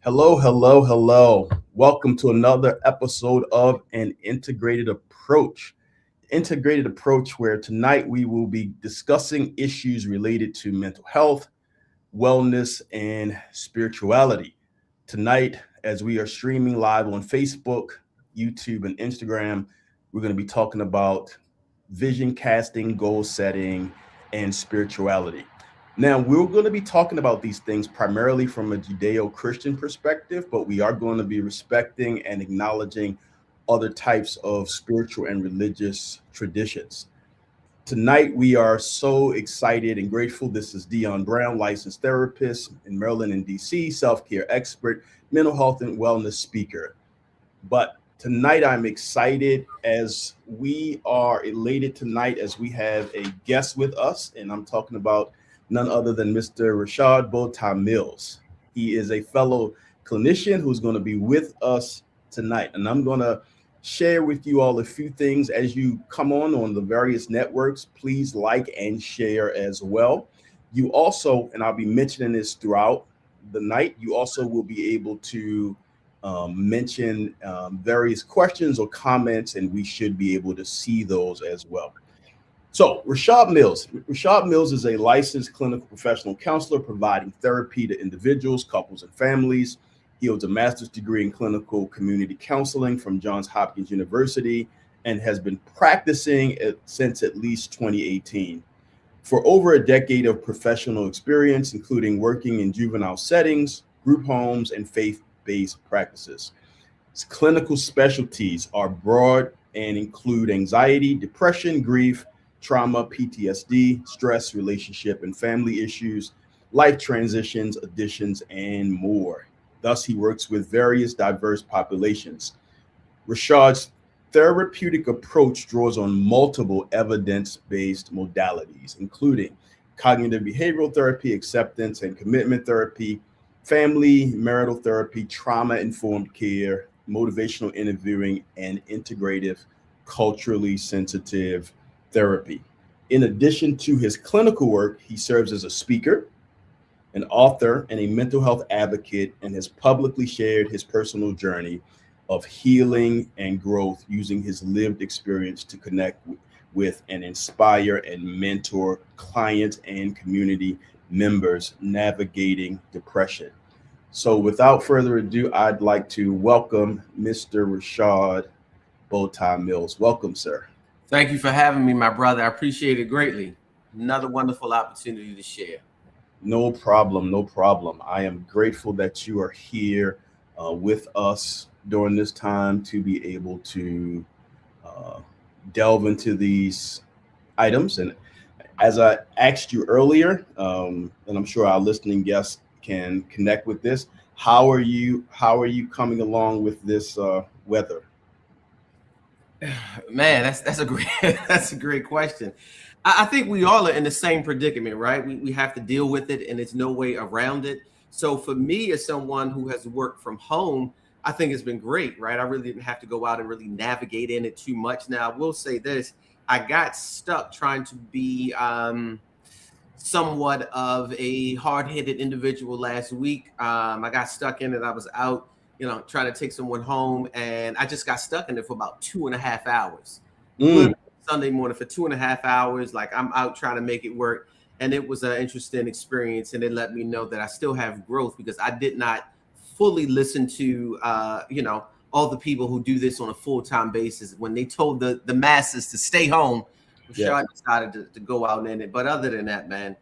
Hello, hello, hello. Welcome to another episode of An Integrated Approach. Integrated Approach, where tonight we will be discussing issues related to mental health, wellness, and spirituality. Tonight, as we are streaming live on Facebook, YouTube, and Instagram, we're going to be talking about vision casting, goal setting, and spirituality. Now, we're going to be talking about these things primarily from a Judeo Christian perspective, but we are going to be respecting and acknowledging other types of spiritual and religious traditions. Tonight, we are so excited and grateful. This is Dion Brown, licensed therapist in Maryland and DC, self care expert, mental health and wellness speaker. But tonight, I'm excited as we are elated tonight as we have a guest with us, and I'm talking about none other than Mr. Rashad Bowtie Mills. He is a fellow clinician who's going to be with us tonight, and I'm going to share with you all a few things as you come on the various networks. Please like and share as well. You also, and I'll be mentioning this throughout the night, you also will be able to mention various questions or comments, and we should be able to see those as well. So, Rashad Mills. Rashad Mills is a licensed clinical professional counselor providing therapy to individuals, couples, and families. He holds a master's degree in clinical community counseling from Johns Hopkins University and has been practicing since at least 2018. For over a decade of professional experience, including working in juvenile settings, group homes, and faith-based practices. His clinical specialties are broad and include anxiety, depression, grief, trauma, PTSD, stress, relationship and family issues, life transitions, addictions, and more. Thus, he works with various diverse populations. Rashad's therapeutic approach draws on multiple evidence-based modalities, including cognitive behavioral therapy, acceptance and commitment therapy, family, marital therapy, trauma-informed care, motivational interviewing, and integrative, culturally sensitive therapy. In addition to his clinical work, he serves as a speaker, an author, and a mental health advocate, and has publicly shared his personal journey of healing and growth using his lived experience to connect with and inspire and mentor clients and community members navigating depression. So, without further ado, I'd like to welcome Mr. Rashad Bowtie Mills. Welcome, sir. Thank you for having me, my brother. I appreciate it greatly. Another wonderful opportunity to share. No problem, no problem. I am grateful that you are here with us during this time to be able to uh, delve into these items. And as I asked you earlier, and I'm sure our listening guests can connect with this, how are you? How are you coming along with this weather? Man, that's a great that's a great question. I think we all are in the same predicament, right? We have to deal with it, and there's no way around it. So for me, as someone who has worked from home, I think it's been great, right? I really didn't have to go out and really navigate in it too much. Now, I will say this: I got stuck trying to be somewhat of a hard-headed individual last week. I got stuck in it. I was out, trying to take someone home, and I just got stuck in it for about 2.5 hours. Mm, Sunday morning for 2.5 hours. Like I'm out trying to make it work. And it was an interesting experience. And it let me know that I still have growth because I did not fully listen to, all the people who do this on a full-time basis. When they told the masses to stay home, yeah. Rashad decided to go out in it. But other than that, man,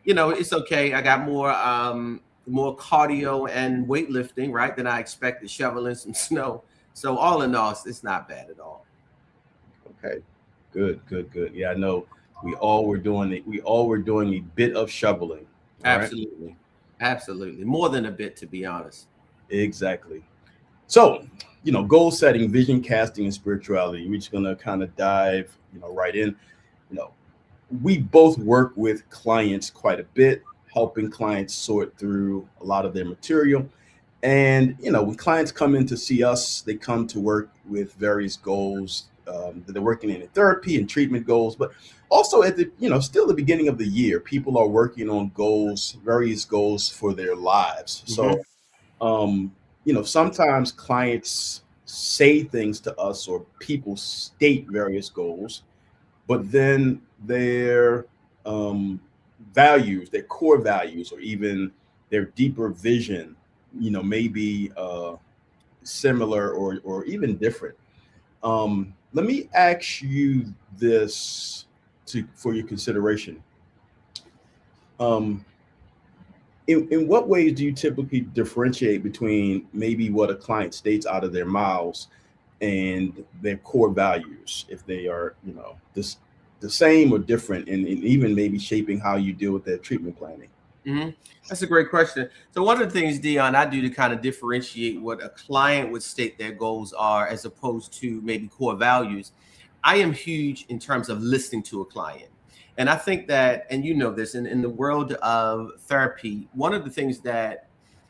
it's okay. I got more cardio and weightlifting, right, than I expected, shoveling some snow. So all in all, it's not bad at all. Okay. Good, good, good. Yeah, I know we all were doing it. We all were doing a bit of shoveling. All right. Absolutely. Absolutely. More than a bit, to be honest. Exactly. So, goal setting, vision casting, and spirituality. We're just gonna kind of dive, right in. You know, we both work with clients quite a bit, helping clients sort through a lot of their material. And when clients come in to see us, they come to work with various goals that they're working in therapy and treatment goals, but also at the still the beginning of the year, people are working on goals, various goals for their lives. Mhm. So Sometimes clients say things to us or people state various goals, but then their values, their core values, or even their deeper vision, maybe similar or even different. Let me ask you this for your consideration. Um, in what ways do you typically differentiate between maybe what a client states out of their mouths and their core values, if they are, the same or different, and even maybe shaping how you deal with their treatment planning? Mm-hmm. That's a great question. So one of the things, Dion, I do to kind of differentiate what a client would state their goals are as opposed to maybe core values, I am huge in terms of listening to a client. And I think that, and you know this, in the world of therapy, one of the things that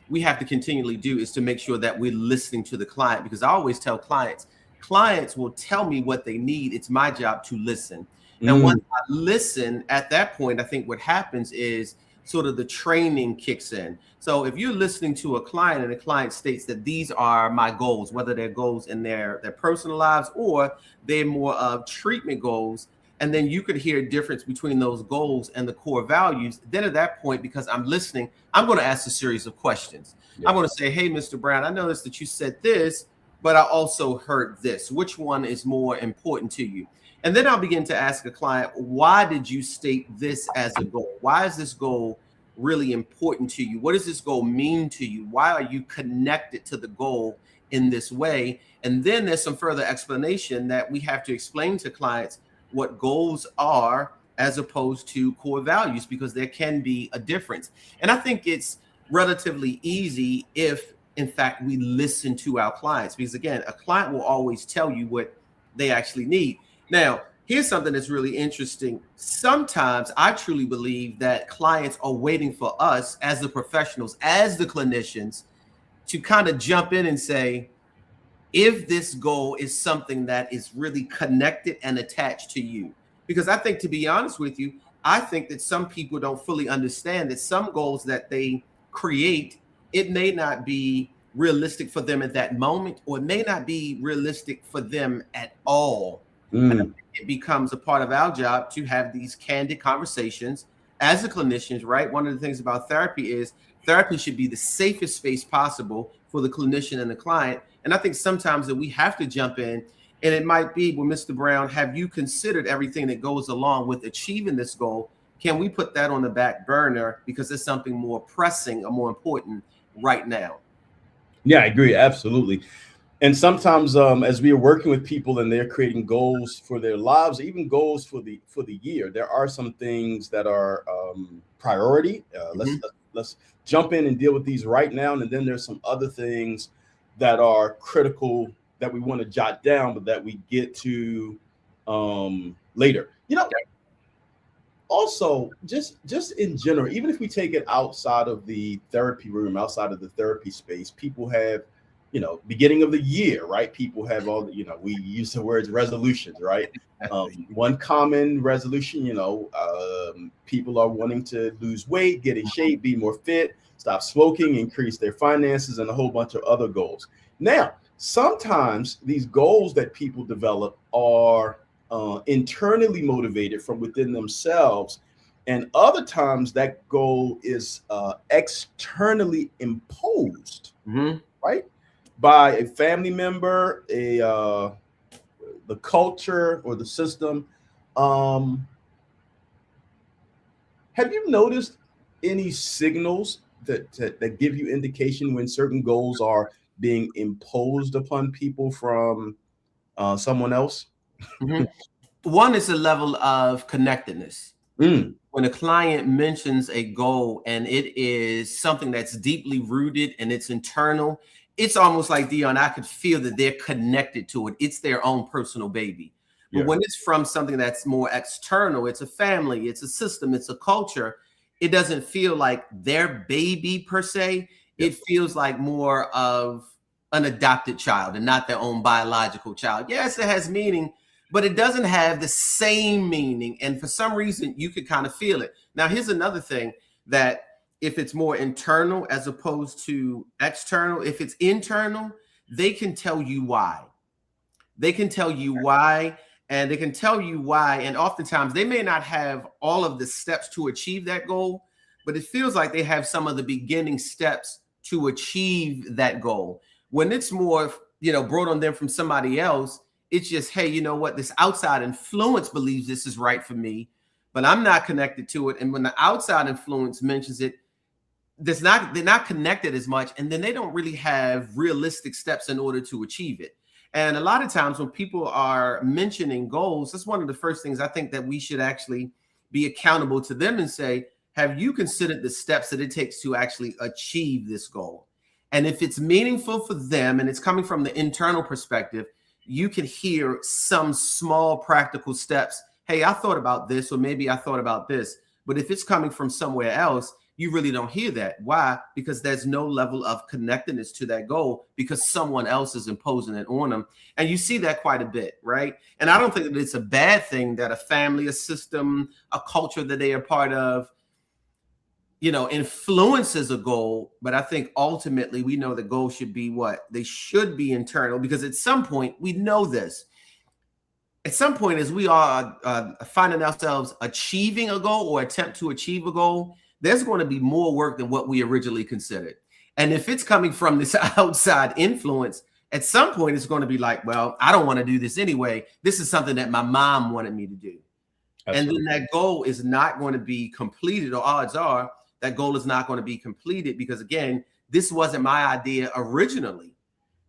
we have to continually do is to make sure that we're listening to the client, because I always tell clients will tell me what they need. It's my job to listen. And Mm, once I listen, at that point, I think what happens is sort of the training kicks in. So if you're listening to a client and the client states that these are my goals, whether they're goals in their personal lives or they're more of treatment goals, and then you could hear a difference between those goals and the core values, then at that point, because I'm listening, I'm going to ask a series of questions. yeah. I'm going to say, hey, Mr. Brown, I noticed that you said this, but I also heard this. Which one is more important to you? And then I'll begin to ask a client, why did you state this as a goal? Why is this goal really important to you? What does this goal mean to you? Why are you connected to the goal in this way? And then there's some further explanation that we have to explain to clients what goals are as opposed to core values, because there can be a difference. And I think it's relatively easy if, in fact, we listen to our clients, because again, a client will always tell you what they actually need. Now, here's something that's really interesting. Sometimes I truly believe that clients are waiting for us as the professionals, as the clinicians, to kind of jump in and say, if this goal is something that is really connected and attached to you. Because I think, to be honest with you, I think that some people don't fully understand that some goals that they create, it may not be realistic for them at that moment, or it may not be realistic for them at all. And Mm, it becomes a part of our job to have these candid conversations as the clinicians, right? One of the things about therapy is therapy should be the safest space possible for the clinician and the client. And I think sometimes that we have to jump in, and it might be, well, Mr. Brown, have you considered everything that goes along with achieving this goal? Can we put that on the back burner because it's something more pressing or more important right now? yeah, I agree, absolutely. And sometimes, as we are working with people and they're creating goals for their lives, even goals for the year, there are some things that are priority. Mhm. Let's jump in and deal with these right now, and then there's some other things that are critical that we want to jot down, but that we get to later. Also, just in general, even if we take it outside of the therapy room, outside of the therapy space, people have, beginning of the year, right? People have all the, we use the words resolutions, right? One common resolution, people are wanting to lose weight, get in shape, be more fit, stop smoking, increase their finances, and a whole bunch of other goals. Now, sometimes these goals that people develop are internally motivated from within themselves. And other times that goal is externally imposed, Mhm. right? By a family member, the culture or the system. Um, have you noticed any signals that give you indication when certain goals are being imposed upon people from someone else? Mhm. One is a level of connectedness. Mm, When a client mentions a goal and it is something that's deeply rooted and it's internal, it's almost like, Dion, I could feel that they're connected to it. It's their own personal baby. But yeah. when it's from something that's more external, it's a family, it's a system, it's a culture, it doesn't feel like their baby per se. Yeah. It feels like more of an adopted child and not their own biological child. Yes, it has meaning, but it doesn't have the same meaning. And for some reason, you could kind of feel it. Now, here's another thing that if it's more internal as opposed to external. If it's internal, they can tell you why. They can tell you why, and they can tell you why. And oftentimes they may not have all of the steps to achieve that goal, but it feels like they have some of the beginning steps to achieve that goal. When it's more, brought on them from somebody else, it's just, hey, you know what? This outside influence believes this is right for me, but I'm not connected to it. And when the outside influence mentions it, they're not connected as much, and then they don't really have realistic steps in order to achieve it. And a lot of times when people are mentioning goals, that's one of the first things I think that we should actually be accountable to them and say, have you considered the steps that it takes to actually achieve this goal? And if it's meaningful for them and it's coming from the internal perspective, you can hear some small practical steps. Hey, I thought about this, or maybe I thought about this. But if it's coming from somewhere else, you really don't hear that. Why? Because there's no level of connectedness to that goal because someone else is imposing it on them. And you see that quite a bit, right? And I don't think that it's a bad thing that a family, a system, a culture that they are part of, influences a goal. But I think ultimately we know the goal should be what? They should be internal, because at some point, we know this. At some point, as we are finding ourselves achieving a goal or attempt to achieve a goal, there's going to be more work than what we originally considered. And if it's coming from this outside influence, at some point it's going to be like, well, I don't want to do this anyway. This is something that my mom wanted me to do. Absolutely. And then that goal is not going to be completed, or odds are that goal is not going to be completed because, again, this wasn't my idea originally.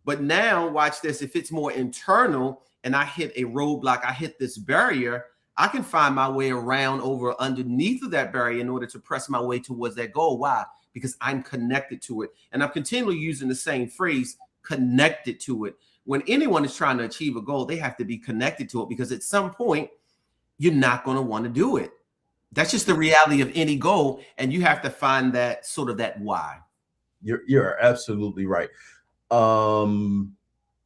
But now watch this. If it's more internal and I hit a roadblock, I hit this barrier, I can find my way around over underneath of that barrier in order to press my way towards that goal. Why? Because I'm connected to it. And I'm continually using the same phrase, connected to it. When anyone is trying to achieve a goal, they have to be connected to it, because at some point, you're not going to want to do it. That's just the reality of any goal. And you have to find that sort of that why. You're absolutely right.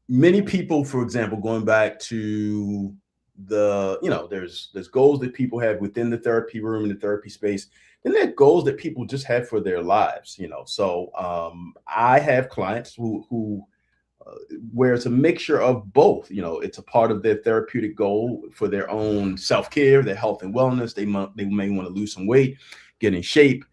Many people, for example, going back to there's goals that people have within the therapy room and the therapy space, and there are goals that people just have for their lives. So I have clients who where it's a mixture of both. It's a part of their therapeutic goal for their own self-care, their health and wellness. They may want to lose some weight, get in shape,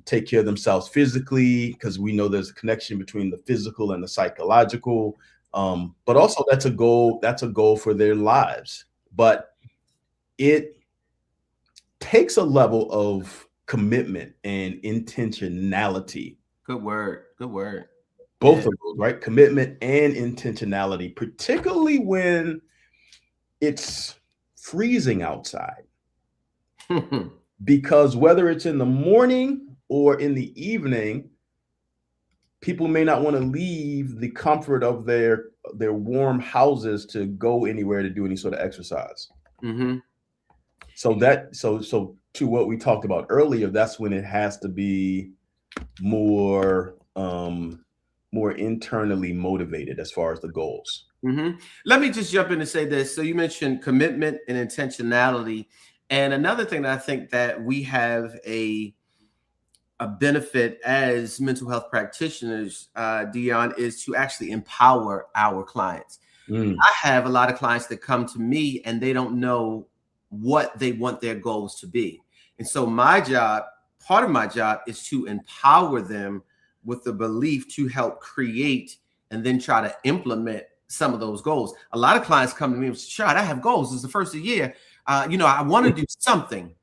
take care of themselves physically, because we know there's a connection between the physical and the psychological. But also that's a goal for their lives. But it takes a level of commitment and intentionality. Good word. Both of those, right? Commitment and intentionality, particularly when it's freezing outside. Because whether it's in the morning or in the evening, people may not want to leave the comfort of their warm houses to go anywhere to do any sort of exercise. Mm-hmm. So to what we talked about earlier, that's when it has to be more internally motivated as far as the goals. Mm-hmm. Let me just jump in and say this. So you mentioned commitment and intentionality. And another thing that I think that we have a benefit as mental health practitioners, Dion, is to actually empower our clients. I have a lot of clients that come to me and they don't know what they want their goals to be. And so part of my job is to empower them with the belief to help create and then try to implement some of those goals. A lot of clients come to me and say, Shad, I have goals. It's the first of the year. I want to do something.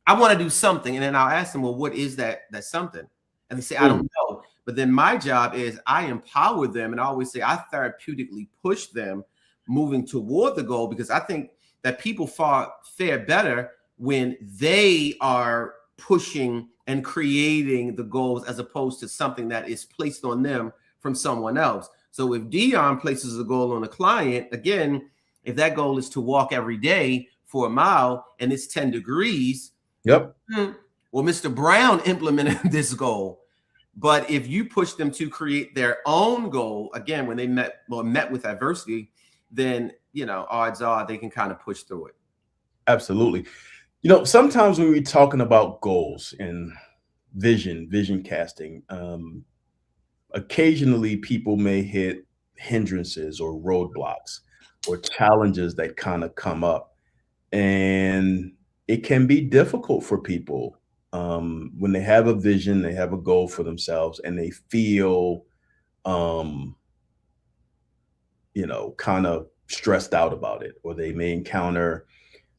And then I'll ask them, well, what is that something? And they say, I don't know. But then my job is I empower them. And I always say I therapeutically push them moving toward the goal, because I think that people fare better when they are pushing and creating the goals as opposed to something that is placed on them from someone else. So if Dion places a goal on a client, again, if that goal is to walk every day for a mile and it's 10 degrees, yep. Well, Mr. Brown implemented this goal. But if you push them to create their own goal, again, when they met with adversity, then, odds are they can kind of push through it. Absolutely. Sometimes when we're talking about goals, and vision casting. Occasionally people may hit hindrances or roadblocks or challenges that kind of come up, and it can be difficult for people when they have a vision, they have a goal for themselves, and they feel um, kind of stressed out about it, or they may encounter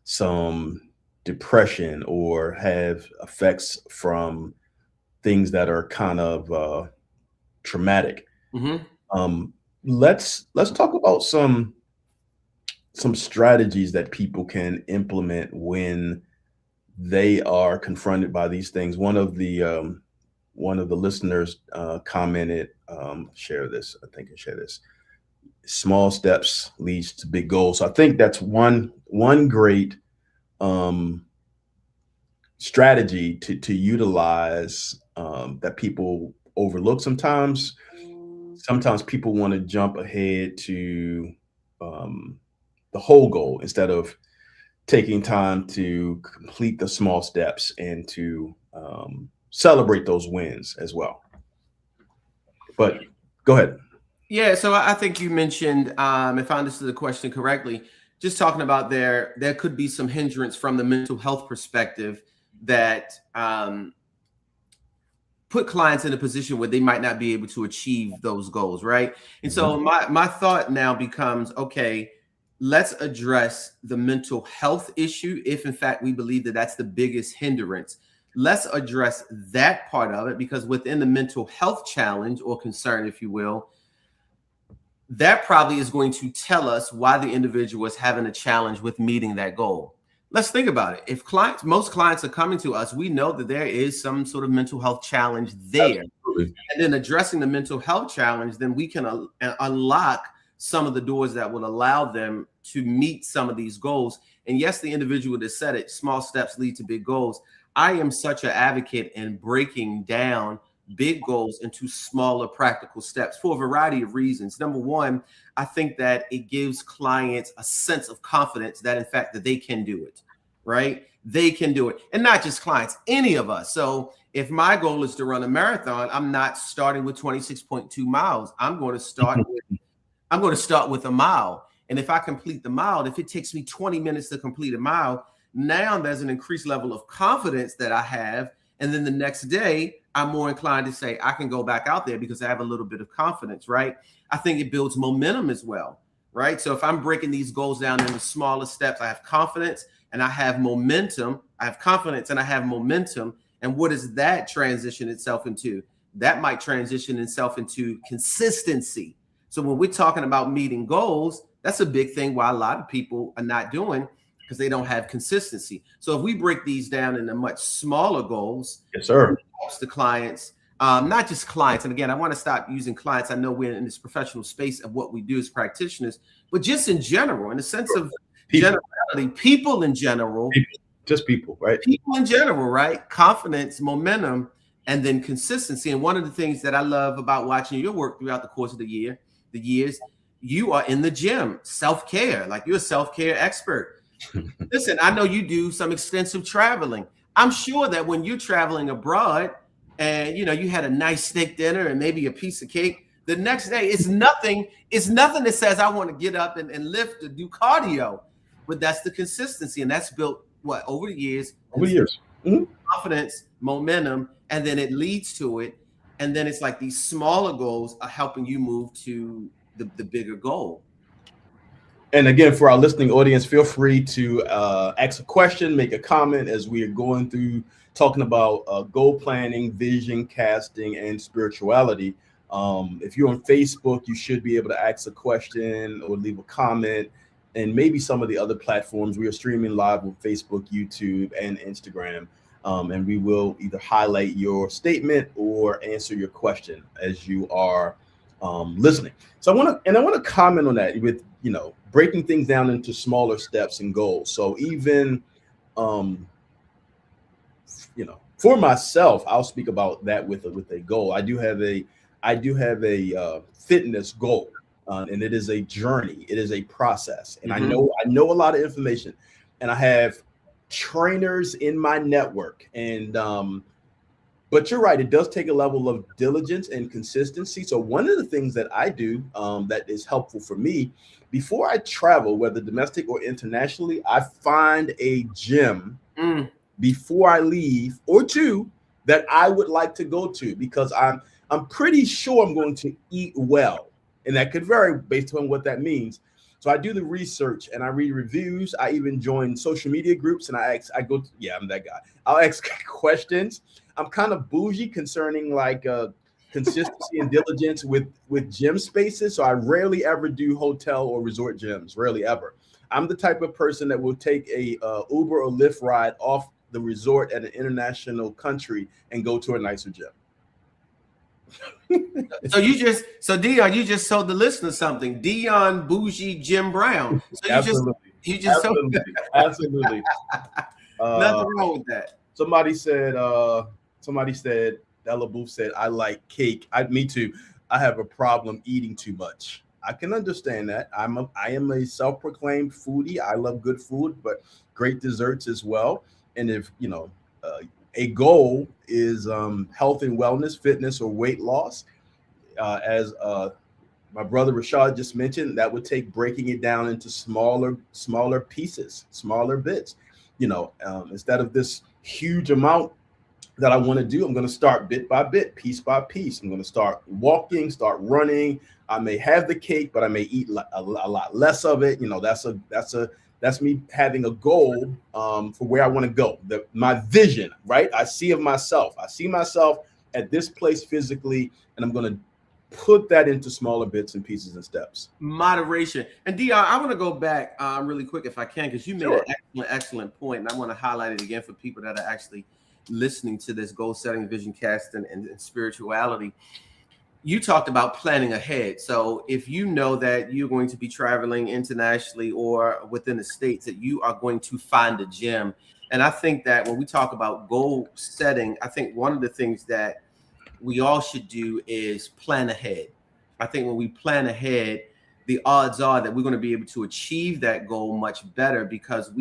some depression or have effects from things that are kind of traumatic. Mhm. Um, let's talk about some strategies that people can implement when they are confronted by these things. One of the listeners commented, share this. I think I share this. Small steps leads to big goals. So I think that's one great um, strategy to utilize that people overlook sometimes. Sometimes people want to jump ahead to um, the whole goal instead of taking time to complete the small steps and to celebrate those wins as well. But go ahead. Yeah, so I think you mentioned, if I understood the question correctly, just talking about there could be some hindrance from the mental health perspective that put clients in a position where they might not be able to achieve those goals, right? And so my thought now becomes, okay, let's address the mental health issue if in fact we believe that that's the biggest hindrance. Let's address that part of it, because within the mental health challenge or concern, if you will, that probably is going to tell us why the individual is having a challenge with meeting that goal. Let's think about it. If most clients are coming to us, we know that there is some sort of mental health challenge there. Absolutely. And then addressing the mental health challenge, then we can unlock some of the doors that will allow them to meet some of these goals. And yes, the individual that said it, small steps lead to big goals. I am such an advocate in breaking down big goals into smaller practical steps for a variety of reasons. Number one, I think that it gives clients a sense of confidence that in fact that they can do it, right? They can do it. And not just clients, any of us. So if my goal is to run a marathon, I'm not starting with 26.2 miles. I'm going to start with a mile. And if I complete the mile, if it takes me 20 minutes to complete a mile, now there's an increased level of confidence that I have. And then the next day, I'm more inclined to say I can go back out there because I have a little bit of confidence, right? I think it builds momentum as well, right? So if I'm breaking these goals down into smaller steps, I have confidence and I have momentum. I have confidence and I have momentum. And what does that transition itself into? That might transition itself into consistency. So when we're talking about meeting goals, that's a big thing why a lot of people are not doing, because they don't have consistency. So if we break these down into much smaller goals, Yes, sir. it helps the clients, not just clients. And again, I want to stop using clients. I know we're in this professional space of what we do as practitioners, but just in general, in the sense of generality, people in general, just people, right? People in general, right? Confidence, momentum, and then consistency. And one of the things that I love about watching your work throughout the course of the years, you are in the gym, self-care, like you're a self-care expert. Listen, I know you do some extensive traveling. I'm sure that when you're traveling abroad and you had a nice steak dinner and maybe a piece of cake, the next day it's nothing that says I want to get up and lift or do cardio. But that's the consistency, and that's built over the years. Mm-hmm. Confidence, momentum, and then it leads to it. And then it's like these smaller goals are helping you move to the bigger goal. And again, for our listening audience, feel free to ask a question, make a comment as we are going through talking about goal planning, vision casting, and spirituality. If you're on Facebook, you should be able to ask a question or leave a comment, and maybe some of the other platforms. We are streaming live on Facebook, YouTube, and Instagram. And we will either highlight your statement or answer your question as you are listening. So I want to comment on that with breaking things down into smaller steps and goals. So even for myself, I'll speak about that with a goal. I do have a fitness goal, and it is a journey. It is a process, and Mm-hmm. I know a lot of information, and I have trainers in my network, and But you're right, it does take a level of diligence and consistency. So one of the things that I do that is helpful for me before I travel, whether domestic or internationally, I find a gym before I leave, or two that I would like to go to, because I'm pretty sure I'm going to eat well, and that could vary based on what that means. So I do the research and I read reviews. I even join social media groups and I go to, yeah, I'm that guy. I'll ask questions. I'm kind of bougie concerning like consistency and diligence with gym spaces. So I rarely ever do hotel or resort gyms, rarely ever. I'm the type of person that will take a Uber or Lyft ride off the resort at an international country and go to a nicer gym. So Dion, you just told the listener something. Dion Bougie Jim Brown. So you just absolutely. Nothing wrong with that. Somebody said Ella Booth said, I like cake. Me too. I have a problem eating too much. I can understand that. I am a self-proclaimed foodie. I love good food, but great desserts as well. And if a goal is health and wellness, fitness, or weight loss, as my brother Rashad just mentioned, that would take breaking it down into smaller pieces, smaller bits. Instead of this huge amount that I want to do, I'm going to start bit by bit, piece by piece. I'm going to start walking, start running. I may have the cake, but I may eat a lot less of it. That's me having a goal for where I want to go. My vision, right? I see myself at this place physically, and I'm going to put that into smaller bits and pieces and steps. Moderation. And Dion, I want to go back really quick if I can, because you made an excellent point, and I want to highlight it again for people that are actually listening to this goal setting, vision casting, and spirituality. You talked about planning ahead. So if you know that you're going to be traveling internationally or within the states, that you are going to find a gym. And I think that when we talk about goal setting, I think one of the things that we all should do is plan ahead. I think when we plan ahead, the odds are that we're going to be able to achieve that goal much better, because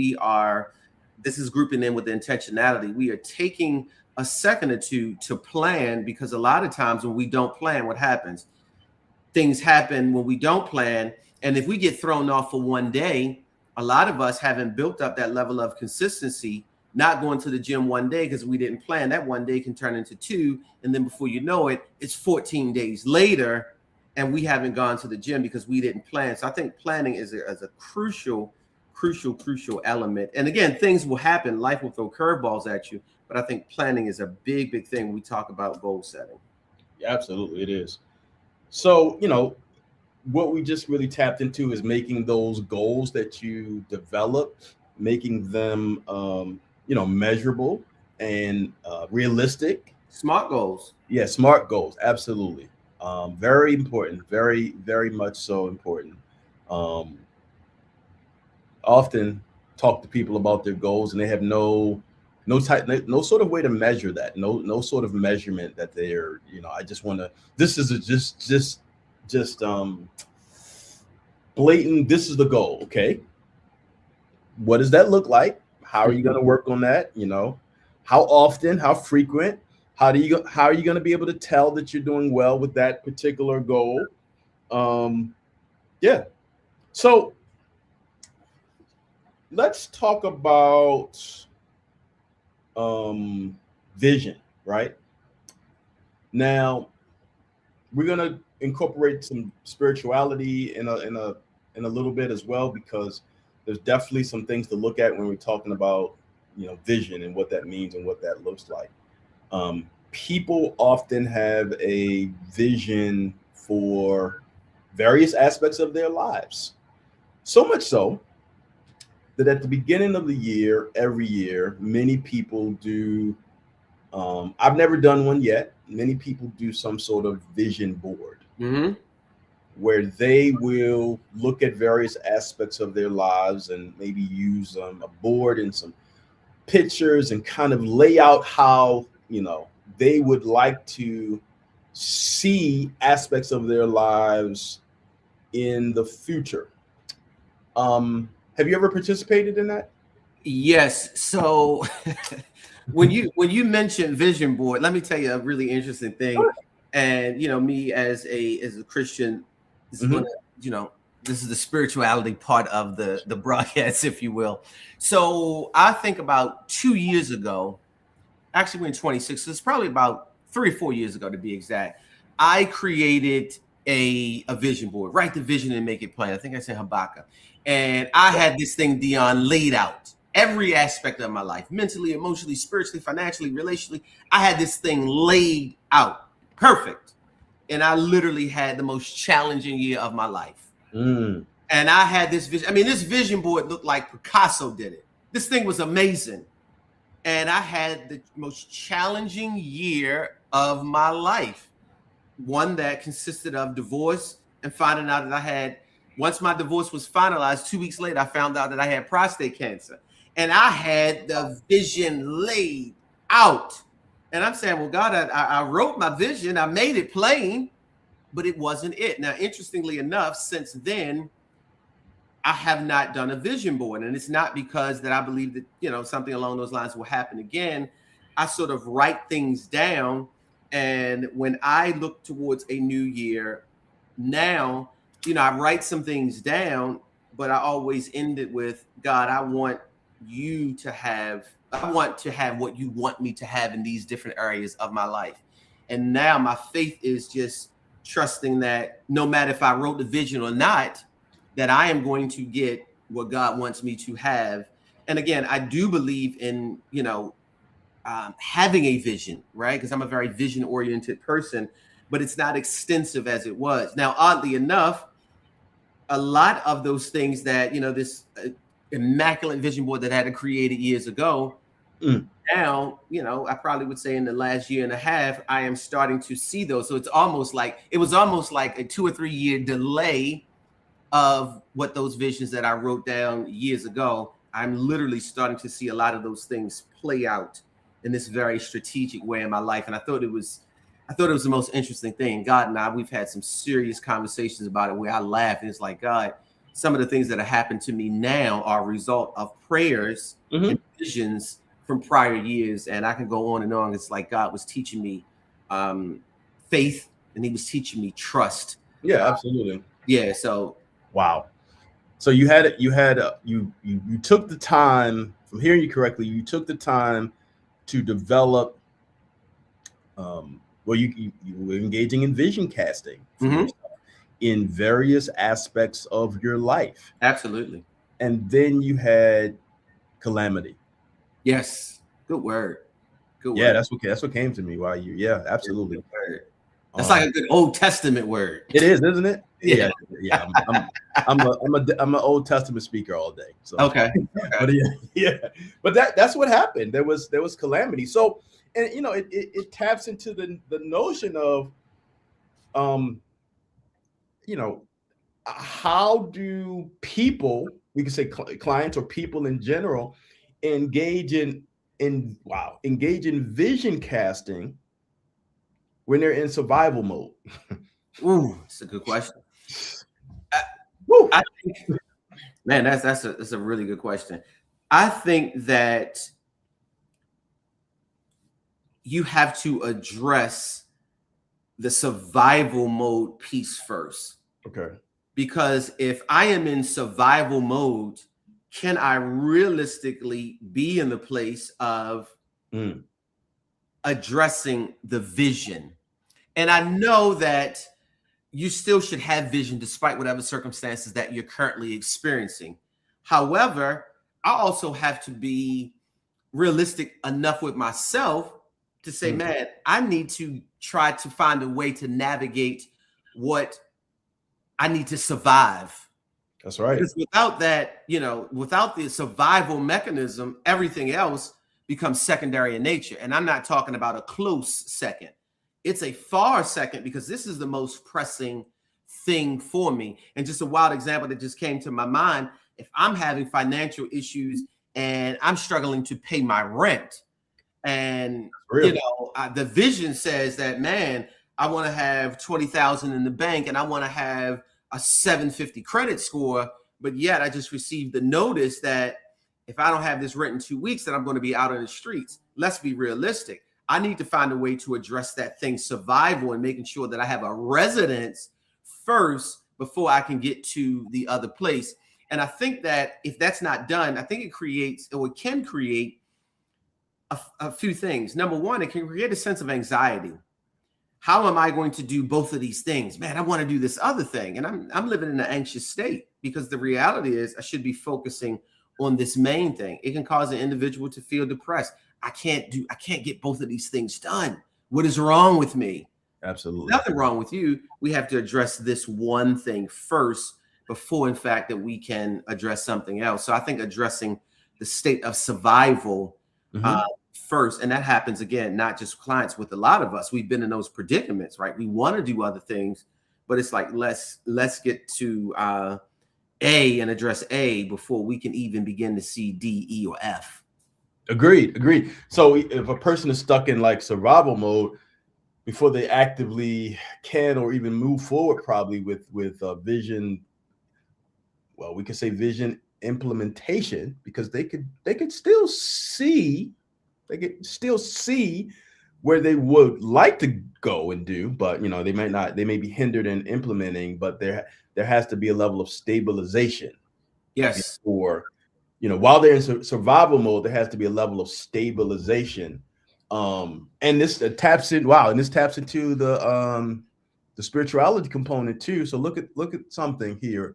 this is grouping in with the intentionality. We are taking a second or two to plan, because a lot of times when we don't plan, what happens? Things happen when we don't plan. And if we get thrown off for one day, a lot of us haven't built up that level of consistency, not going to the gym one day because we didn't plan. That one day can turn into two. And then before you know it, it's 14 days later and we haven't gone to the gym because we didn't plan. So I think planning is a crucial element. And again, things will happen. Life will throw curveballs at you. But I think planning is a big thing when we talk about goal setting. Yeah, absolutely, it is. So, what we just really tapped into is making those goals that you develop, making them, measurable and realistic. Smart goals. Yeah, smart goals. Absolutely. Very important. Very, very much so important. Often talk to people about their goals and they have no sort of way to measure that, no sort of measurement that they're, I just want to, this is just blatant, this is the goal. Okay, what does that look like? How are you going to work on that? How often, how frequent, how are you going to be able to tell that you're doing well with that particular goal? Yeah. So let's talk about vision, right? Now we're gonna incorporate some spirituality in a little bit as well, because there's definitely some things to look at when we're talking about vision and what that means and what that looks like. People often have a vision for various aspects of their lives, so much so that at the beginning of the year, every year, many people do, I've never done one yet, many people do some sort of vision board, where they will look at various aspects of their lives and maybe use a board and some pictures and kind of lay out how, they would like to see aspects of their lives in the future. Have you ever participated in that? Yes. So when you mentioned vision board, let me tell you a really interesting thing. And me as a Christian, this is this is the spirituality part of the broadcast, if you will. So I think about 2 years ago, actually we're in 26, so it's probably about 3 or 4 years ago to be exact. I created a vision board, write the vision and make it plain. I think I said Habakkuk. And I had this thing, Dion, laid out. Every aspect of my life, mentally, emotionally, spiritually, financially, relationally, I had this thing laid out. Perfect. And I literally had the most challenging year of my life. And I had this vision. I mean, this vision board looked like Picasso did it. This thing was amazing. And I had the most challenging year of my life. One that consisted of divorce and finding out that I had, once my divorce was finalized, 2 weeks later, I found out that I had prostate cancer. And I had the vision laid out. And I'm saying, well, God, I wrote my vision. I made it plain, but it wasn't it. Now, interestingly enough, since then, I have not done a vision board. And it's not because that I believe that, something along those lines will happen again. I sort of write things down. And when I look towards a new year now, I write some things down, but I always end it with, God, I want to have what you want me to have in these different areas of my life. And now my faith is just trusting that no matter if I wrote the vision or not, that I am going to get what God wants me to have. And again, I do believe in, having a vision, right? Because I'm a very vision oriented person, but it's not extensive as it was. Now, oddly enough, a lot of those things that, this immaculate vision board that I had created years ago, now, I probably would say in the last year and a half, I am starting to see those. So it was almost like a 2 or 3 year delay of what those visions that I wrote down years ago. I'm literally starting to see a lot of those things play out in this very strategic way in my life. And I thought it was the most interesting thing. God and I, we've had some serious conversations about it where I laugh and it's like, God, some of the things that have happened to me now are a result of prayers and visions from prior years. And I can go on and on. It's like God was teaching me faith and he was teaching me trust. Yeah, absolutely. Yeah. So, wow. So you took the time, if I'm hearing you correctly, you took the time to develop, you were engaging in vision casting in various aspects of your life. Absolutely. And then you had calamity. Yes. Good word. Yeah, that's what came to me while yeah, absolutely. Good word. That's like a good Old Testament word. It is, isn't it? Yeah. I'm an Old Testament speaker all day. So okay. But that's what happened. There was calamity. So, and it taps into the notion of, how do people, we can say clients or people in general, engage in vision casting when they're in survival mode? Ooh, that's a good question. I think, man, that's a really good question. I think that you have to address the survival mode piece first. Okay. Because if I am in survival mode, can I realistically be in the place of addressing the vision? And I know that you still should have vision despite whatever circumstances that you're currently experiencing. However, I also have to be realistic enough with myself to say, man, I need to try to find a way to navigate what I need to survive. That's right. Because without that, without the survival mechanism, everything else becomes secondary in nature. And I'm not talking about a close second. It's a far second because this is the most pressing thing for me. And just a wild example that just came to my mind, if I'm having financial issues and I'm struggling to pay my rent, and the vision says that, man, I want to have 20,000 in the bank and I want to have a 750 credit score, but yet I just received the notice that if I don't have this rent in 2 weeks, then I'm going to be out on the streets. Let's be realistic. I need to find a way to address that thing, survival, and making sure that I have a residence first before I can get to the other place. And I think that if that's not done, I think it creates, or it can create a few things. Number one, it can create a sense of anxiety. How am I going to do both of these things? Man, I want to do this other thing. And I'm living in an anxious state, because the reality is I should be focusing on this main thing. It can cause an individual to feel depressed. I can't get both of these things done. What is wrong with me? Absolutely. Nothing wrong with you. We have to address this one thing first before, in fact, that we can address something else. So I think addressing the state of survival first, and that happens, again, not just clients, with a lot of us. We've been in those predicaments, right? We want to do other things, but it's like, let's get to A and address A before we can even begin to see D, E, or F. Agreed. So if a person is stuck in like survival mode, before they actively can or even move forward, probably with vision, well, we could say vision implementation, because they could still see where they would like to go and do, but they may be hindered in implementing. But there has to be a level of stabilization. Yes. Or while they're in survival mode, there has to be a level of stabilization. And this taps into the spirituality component too. So look at something here.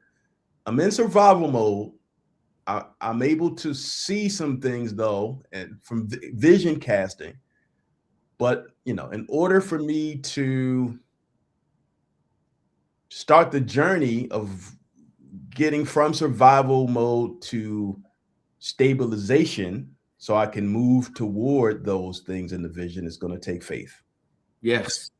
I'm in survival mode. I'm able to see some things though, and from vision casting. But in order for me to start the journey of getting from survival mode to stabilization, so I can move toward those things in the vision, is going to take faith. Yes.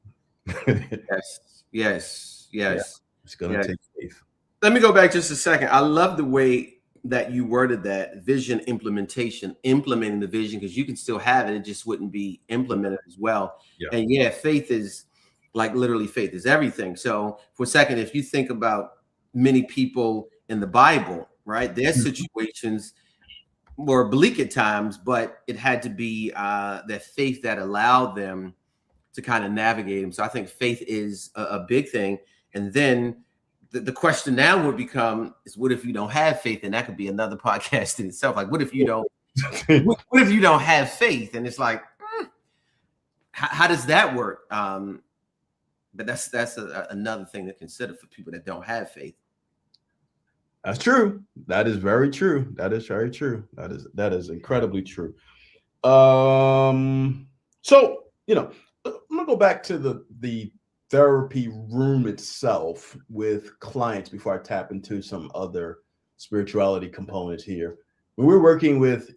Yes. Yeah, it's going to take faith. Let me go back just a second. I love the way that you worded that, vision implementation, implementing the vision, because you can still have it. It just wouldn't be implemented as well. Yeah. And faith is like, literally, faith is everything. So for a second, if you think about many people in the Bible, right, their situations were bleak at times, but it had to be that faith that allowed them to kind of navigate them. So I think faith is a big thing. And then the question now would become is, what if you don't have faith? And that could be another podcast in itself. Like, what if you don't what if you don't have faith? And it's like, how does that work? But that's another thing to consider for people that don't have faith. That's true. That is very true. That is very true. That is incredibly true. So I'm gonna go back to the therapy room itself with clients before I tap into some other spirituality components here. When we're working with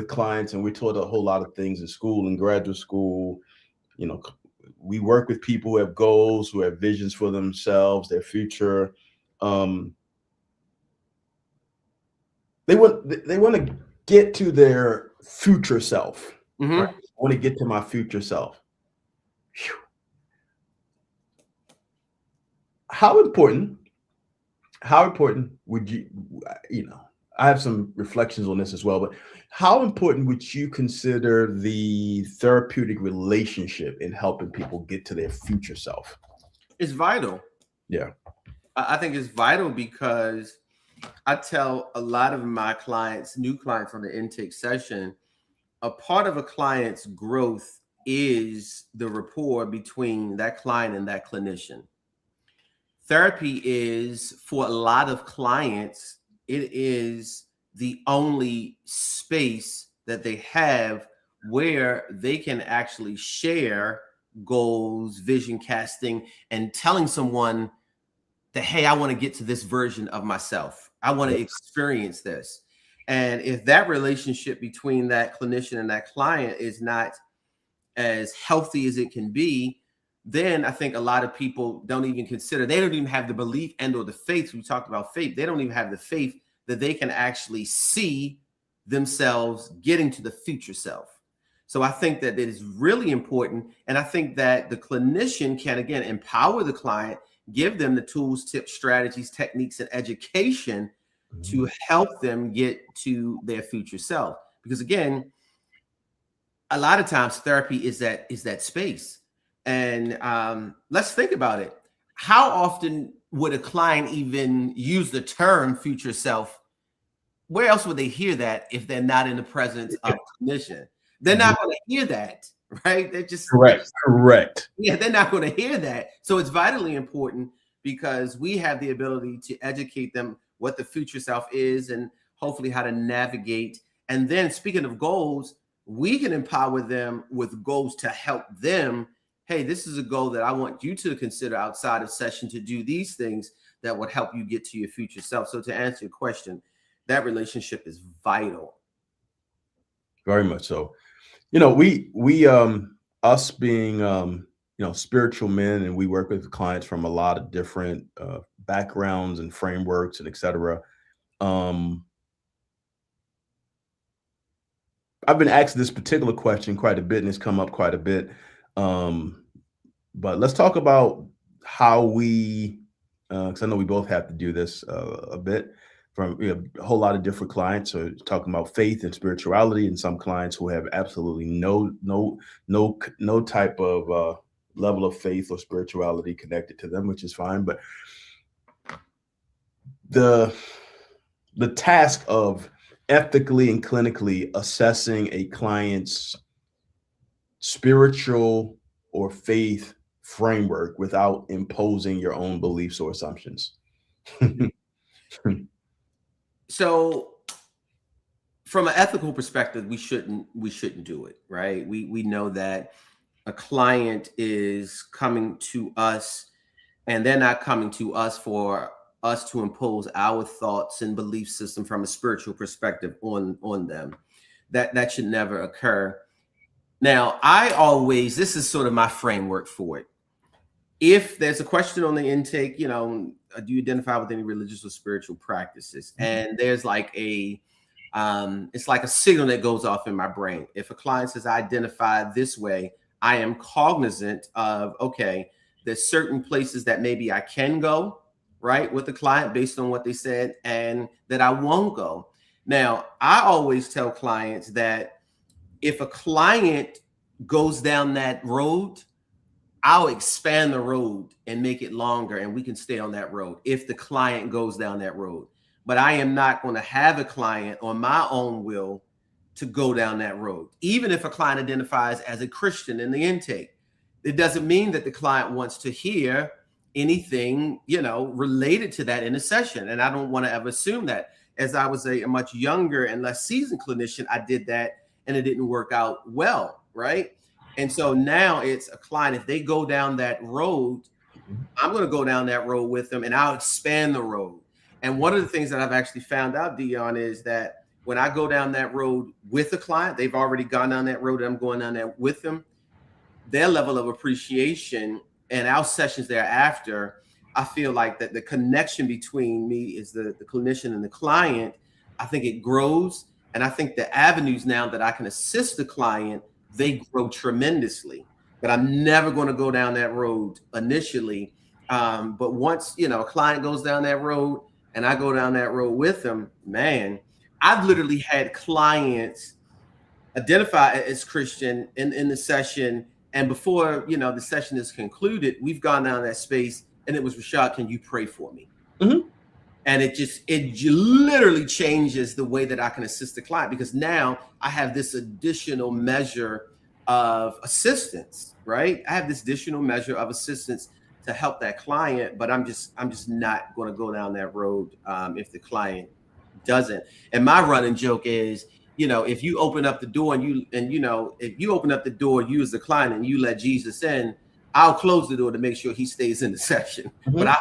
clients, and we're taught a whole lot of things in school and graduate school. We work with people who have goals, who have visions for themselves, their future. They want to get to their future self. Right? I want to get to my future self. Whew. How important would you, I have some reflections on this as well, but how important would you consider the therapeutic relationship in helping people get to their future self? It's vital. Yeah. I think it's vital, because I tell a lot of my clients, new clients on the intake session, a part of a client's growth is the rapport between that client and that clinician. Therapy is, for a lot of clients, it is the only space that they have where they can actually share goals, vision casting, and telling someone that, hey, I want to get to this version of myself. I want to experience this. And if that relationship between that clinician and that client is not as healthy as it can be, then I think a lot of people don't even consider, they don't even have the belief and or the faith. We talked about faith. They don't even have the faith that they can actually see themselves getting to the future self. So I think that it is really important. And I think that the clinician can, again, empower the client, give them the tools, tips, strategies, techniques, and education to help them get to their future self. Because again, a lot of times therapy is that space. And let's think about it. How often would a client even use the term future self? Where else would they hear that if they're not in the presence of clinician? They're not going to hear that, right? They're just correct. Yeah, they're not going to hear that. So it's vitally important because we have the ability to educate them what the future self is and hopefully how to navigate. And then speaking of goals, we can empower them with goals to help them. Hey, this is a goal that I want you to consider outside of session to do these things that would help you get to your future self. So to answer your question, that relationship is vital. Very much so. You know, we us being spiritual men, and we work with clients from a lot of different backgrounds and frameworks and etc. I've been asked this particular question quite a bit, and it's come up quite a bit. But let's talk about how we, because I know we both have to do this a bit. From a whole lot of different clients are talking about faith and spirituality, and some clients who have absolutely no type of level of faith or spirituality connected to them, which is fine. But the task of ethically and clinically assessing a client's spiritual or faith framework without imposing your own beliefs or assumptions. So from an ethical perspective, we shouldn't do it, right? We know that a client is coming to us and they're not coming to us for us to impose our thoughts and belief system from a spiritual perspective on them. That should never occur. Now, this is sort of my framework for it. If there's a question on the intake, do you identify with any religious or spiritual practices? And there's like it's like a signal that goes off in my brain. If a client says I identify this way, I am cognizant of, okay, there's certain places that maybe I can go, right, with the client based on what they said, and that I won't go. Now, I always tell clients that if a client goes down that road, I'll expand the road and make it longer, and we can stay on that road if the client goes down that road. But I am not going to have a client on my own will to go down that road. Even if a client identifies as a Christian in the intake, it doesn't mean that the client wants to hear anything, related to that in a session. And I don't want to ever assume that. As I was a much younger and less seasoned clinician, I did that and it didn't work out well, right? And so now it's a client, if they go down that road, I'm going to go down that road with them and I'll expand the road. And one of the things that I've actually found out, Dion, is that when I go down that road with a client, they've already gone down that road and I'm going down there with them, their level of appreciation and our sessions thereafter, I feel like that the connection between me is the clinician and the client, I think it grows. And I think the avenues now that I can assist the client, they grow tremendously. But I'm never going to go down that road initially. But once, a client goes down that road and I go down that road with them, man, I've literally had clients identify as Christian in the session. And before, the session is concluded, we've gone down that space and it was, Rashad, can you pray for me? Mm-hmm. And it literally changes the way that I can assist the client, because now I have this additional measure of assistance, right? I have this additional measure of assistance to help that client, but I'm just not going to go down that road if the client doesn't. And my running joke is, if you open up the door if you open up the door, you as the client, and you let Jesus in, I'll close the door to make sure he stays in the session. Mm-hmm. But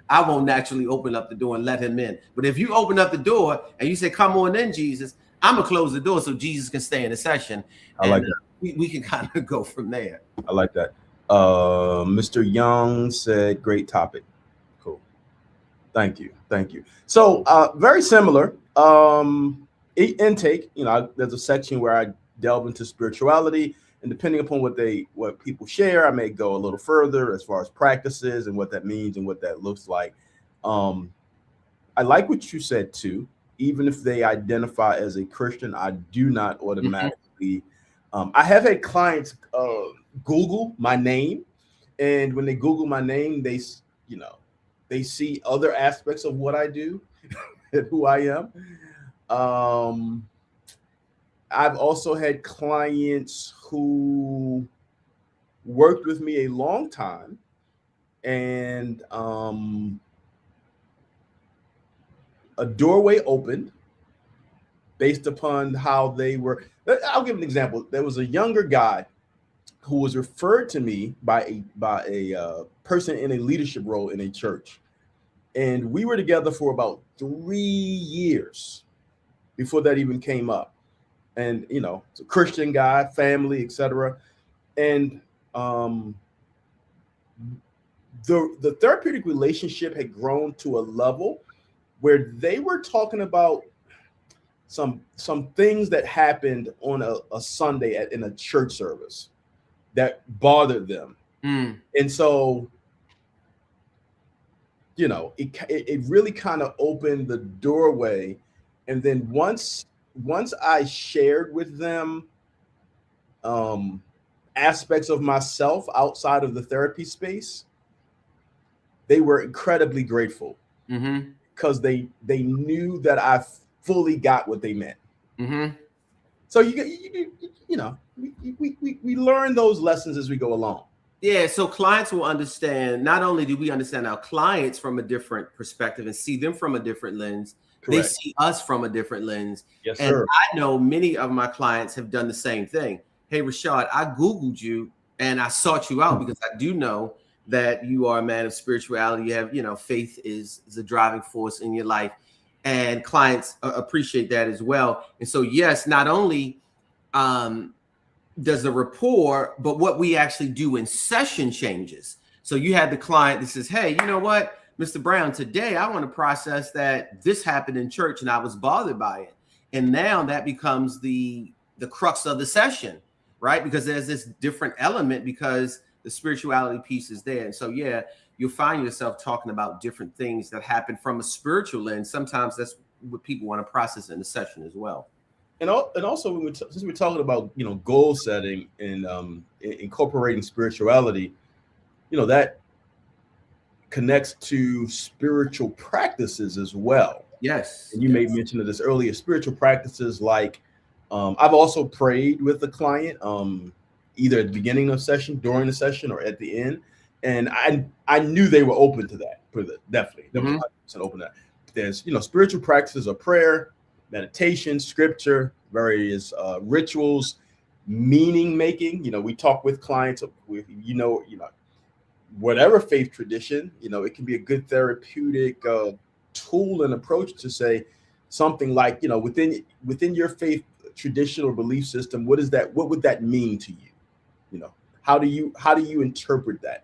I won't naturally open up the door and let him in. But if you open up the door and you say, come on in, Jesus, I'm going to close the door so Jesus can stay in the session. I like that. We can kind of go from there. I like that. Mr. Young said, great topic. Cool. Thank you. So very similar. Intake, there's a section where I delve into spirituality. And depending upon what people share, I may go a little further as far as practices and what that means and what that looks like. I I like what you said too. Even if they identify as a Christian, I do not automatically. I have had clients Google my name, and when they Google my name, they see other aspects of what I do and who I am. I've also had clients who worked with me a long time, and a doorway opened based upon how they were. I'll give an example. There was a younger guy who was referred to me by a person in a leadership role in a church, and we were together for about 3 years before that even came up. And it's a Christian guy, family, etc. And the therapeutic relationship had grown to a level where they were talking about some things that happened on a Sunday in a church service that bothered them. And so, it really kind of opened the doorway. And then once I shared with them aspects of myself outside of the therapy space, they were incredibly grateful because they knew that I fully got what they meant. So we learn those lessons as we go along. Yeah, so clients will understand. Not only do we understand our clients from a different perspective and see them from a different lens, Correct. They see us from a different lens. Yes, and sir. I know many of my clients have done the same thing. Hey, Rashad, I Googled you and I sought you out because I do know that you are a man of spirituality. You have, faith is a driving force in your life. And clients appreciate that as well. And so, yes, not only does the rapport, but what we actually do in session changes. So you had the client that says, hey, you know what, Mr. Brown, today I want to process that this happened in church and I was bothered by it. And now that becomes the crux of the session, right? Because there's this different element because the spirituality piece is there. And so, yeah, you'll find yourself talking about different things that happen from a spiritual lens. Sometimes that's what people want to process in the session as well. And also, since we're talking about goal setting and incorporating spirituality, that connects to spiritual practices as well. Yes. And you made mention of this earlier. Spiritual practices like I've also prayed with the client either at the beginning of session, during the session, or at the end, and I knew they were open to that. Definitely, they were 100% open to that. There's spiritual practices of prayer, meditation, scripture, various rituals, meaning making. We talk with clients with whatever faith tradition. It can be a good therapeutic tool and approach to say something like, within your faith tradition or belief system, what would that mean to you? How do you interpret that?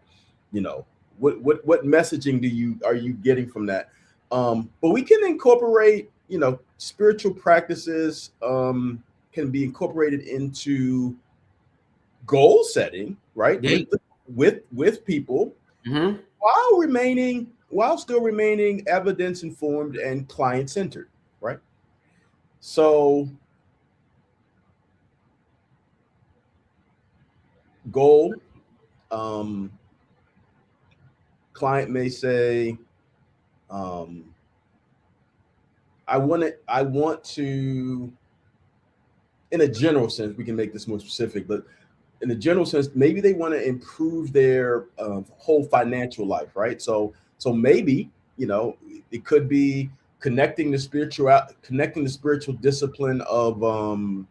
What messaging are you getting from that? But we can incorporate spiritual practices can be incorporated into goal setting, right? Yeah. With people while still remaining evidence informed and client centered, right? So goal, client may say, I want to, in a general sense, we can make this more specific, but in a general sense, maybe they want to improve their whole financial life, right? So maybe, it could be connecting the spiritual discipline of,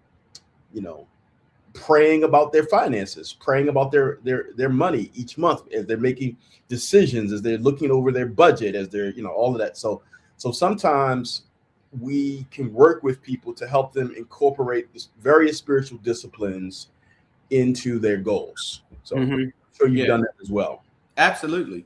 praying about their finances, praying about their money each month as they're making decisions, as they're looking over their budget, as they're, all of that. So sometimes we can work with people to help them incorporate various spiritual disciplines into their goals. So I'm sure you've done that as well. Absolutely.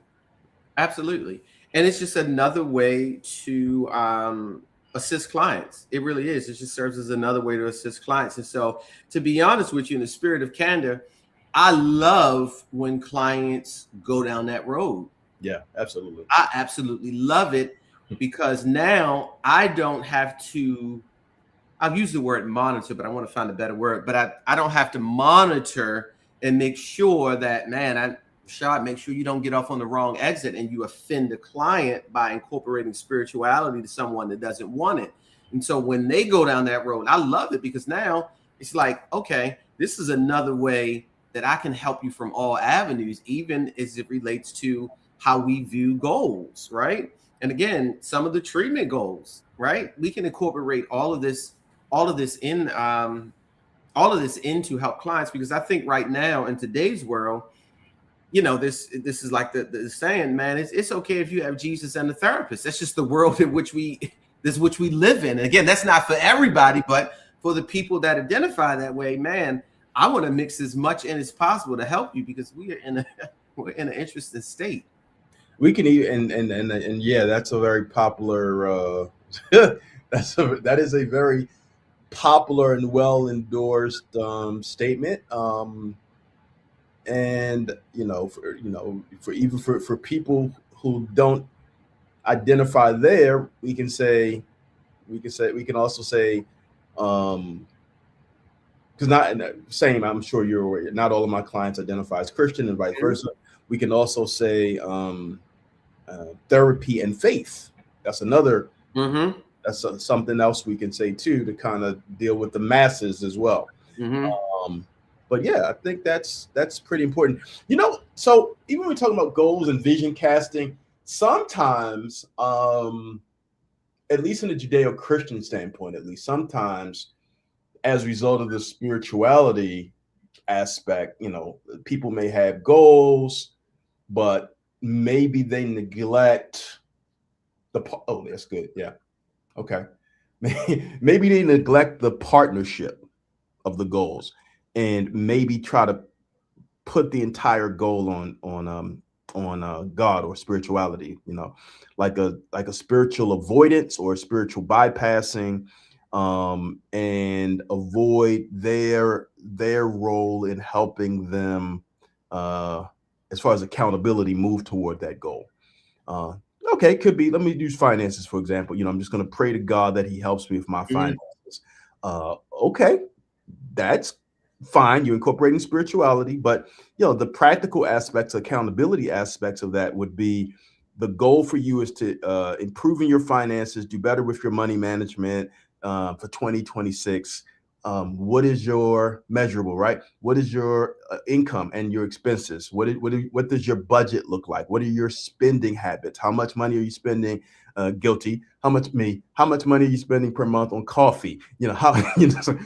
And it's just another way to assist clients. It really is. It just serves as another way to assist clients. And so, to be honest with you, in the spirit of candor, I love when clients go down that road. Yeah, absolutely. I absolutely love it because now I don't have to, I've used the word monitor, but I want to find a better word, but I don't have to monitor and make sure that, man, Rashad, make sure you don't get off on the wrong exit and you offend the client by incorporating spirituality to someone that doesn't want it. And so when they go down that road, I love it because now it's like, okay, this is another way that I can help you from all avenues, even as it relates to how we view goals, right? And again, some of the treatment goals, right? We can incorporate all of this into help clients, because I think right now in today's world, this is like the saying, man, it's okay if you have Jesus and a therapist. That's just the world in which we live in. And again, that's not for everybody, but for the people that identify that way, man, I want to mix as much in as possible to help you, because we're in an interesting state. We can even and yeah, that's a very popular that is a very popular and well endorsed statement. And for people who don't identify there, we can also say because not same, I'm sure you're aware, not all of my clients identify as Christian and vice versa. We can also say therapy and faith. That's another. Mm-hmm. That's something else we can say too, to kind of deal with the masses as well. Mm-hmm. But yeah, I think that's pretty important. So even when we're talking about goals and vision casting, sometimes, at least in the Judeo-Christian standpoint, at least sometimes, as a result of the spirituality aspect, people may have goals, but maybe they neglect that's good. Yeah. Okay. Maybe they neglect the partnership of the goals and maybe try to put the entire goal on God or spirituality, like a spiritual avoidance or a spiritual bypassing, and avoid their role in helping them, as far as accountability, move toward that goal. Okay, could be. Let me use finances, for example. I'm just going to pray to God that he helps me with my finances. Okay, that's fine. You're incorporating spirituality, but the practical aspects, accountability aspects of that would be the goal for you is to improve in your finances, do better with your money management for 2026. What is your measurable, right? What is your income and your expenses? What does your budget look like? What are your spending habits? How much money are you spending? Guilty. How much money are you spending per month on coffee?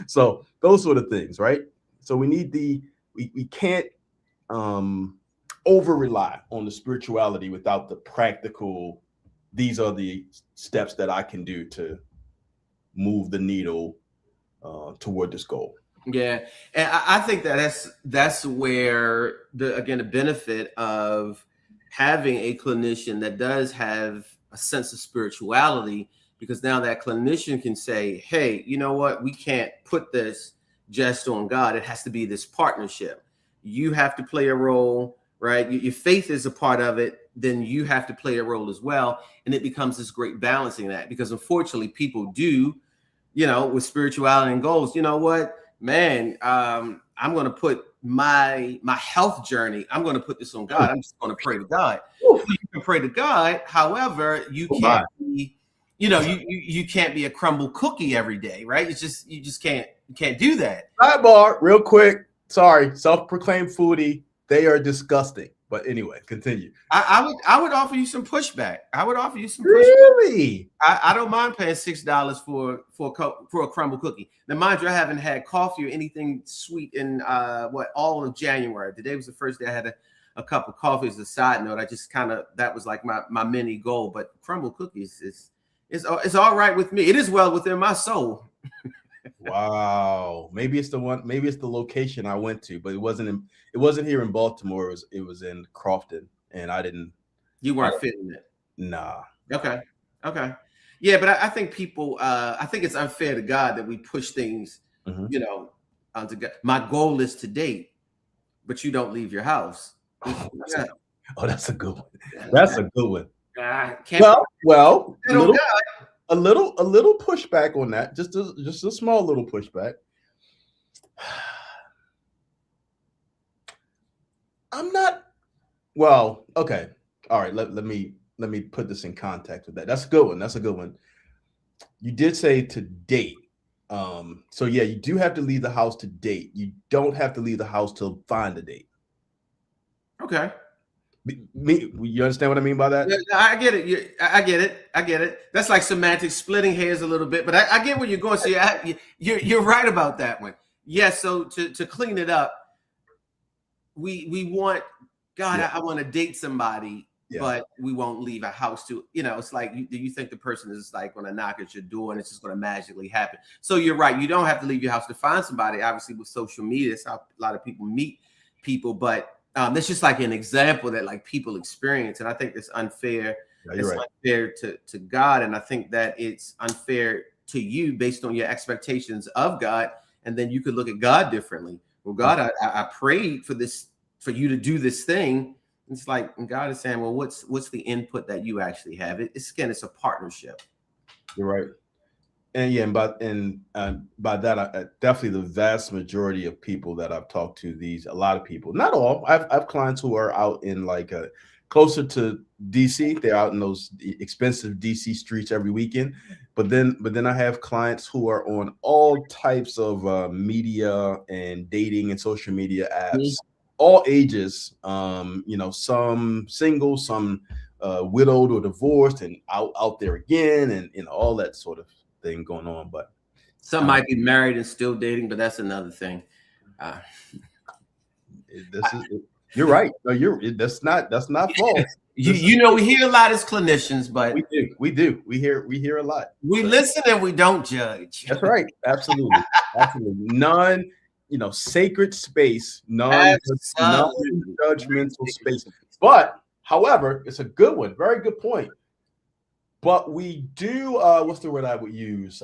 So those sort of things, right? So we need we can't over rely on the spirituality without the practical. These are the steps that I can do to move the needle toward this goal. Yeah, and I think that's where the benefit of having a clinician that does have a sense of spirituality, because now that clinician can say, hey, you know what, we can't put this just on God. It has to be this partnership. You have to play a role, right? Your faith is a part of it. Then you have to play a role as well. And it becomes this great balancing act, because unfortunately people do, with spirituality and goals, you know what, man, I'm going to put my health journey, I'm going to put this on God. I'm just going to pray to God. You can pray to God. However, you can't be, you can't be a crumble cookie every day, right? You just can't do that. Sidebar, real quick. Sorry, self-proclaimed foodie. They are disgusting. But anyway, continue. I would offer you some pushback. Really? I don't mind paying $6 for a crumble cookie. Now, mind you, I haven't had coffee or anything sweet in all of January. Today was the first day I had a cup of coffee. As a side note, I just that was like my mini goal. But crumble cookies is all right with me. It is well within my soul. Wow. Maybe it's the location I went to, but it wasn't here in Baltimore. It was in Crofton, and you weren't fitting it. Nah. Okay. Yeah, but I think people, I think it's unfair to God that we push things, onto God. My goal is to date, but you don't leave your house. That's a good one. That's a good one. Can't Well, God. a little pushback on that. Just a small little pushback. I'm not. Well, okay. All right. Let me put this in context with that. That's a good one. That's a good one. You did say to date. So yeah, you do have to leave the house to date. You don't have to leave the house to find a date. Okay. You understand what I mean by that? Yeah, I get it. I get it. I get it. That's like semantics, splitting hairs a little bit, but I get where you're going. So you're right about that one. Yes. So to clean it up, we want God. Yeah. I want to date somebody, Yeah. but we won't leave a house to. It's like you think the person is like going to knock at your door and it's just going to magically happen. So you're right. You don't have to leave your house to find somebody. Obviously, with social media, it's how a lot of people meet people, but that's just like an example that like people experience, and I think it's unfair. Yeah, it's right. unfair to God, and I think that it's unfair to you based on your expectations of God, and then you could look at God differently. Well, God, I prayed for this, for you to do this thing. It's like, and God is saying, well, what's the input that you actually have? It's a partnership. You're right. And yeah, by that, definitely the vast majority of people that I've talked to, a lot of people, not all. I've clients who are out in like closer to DC. They're out in those expensive DC streets every weekend. But then I have clients who are on all types of media and dating and social media apps, all ages. Some single, some widowed or divorced, and out there again, and all that sort of thing going on. But some might be married and still dating, but that's another thing. You're right. No, that's not false. We hear a lot as clinicians, but we do. We hear a lot. We listen and we don't judge. That's right. Absolutely. None, sacred space, non-judgmental space. But however, it's a good one. Very good point. But we do, what's the word I would use?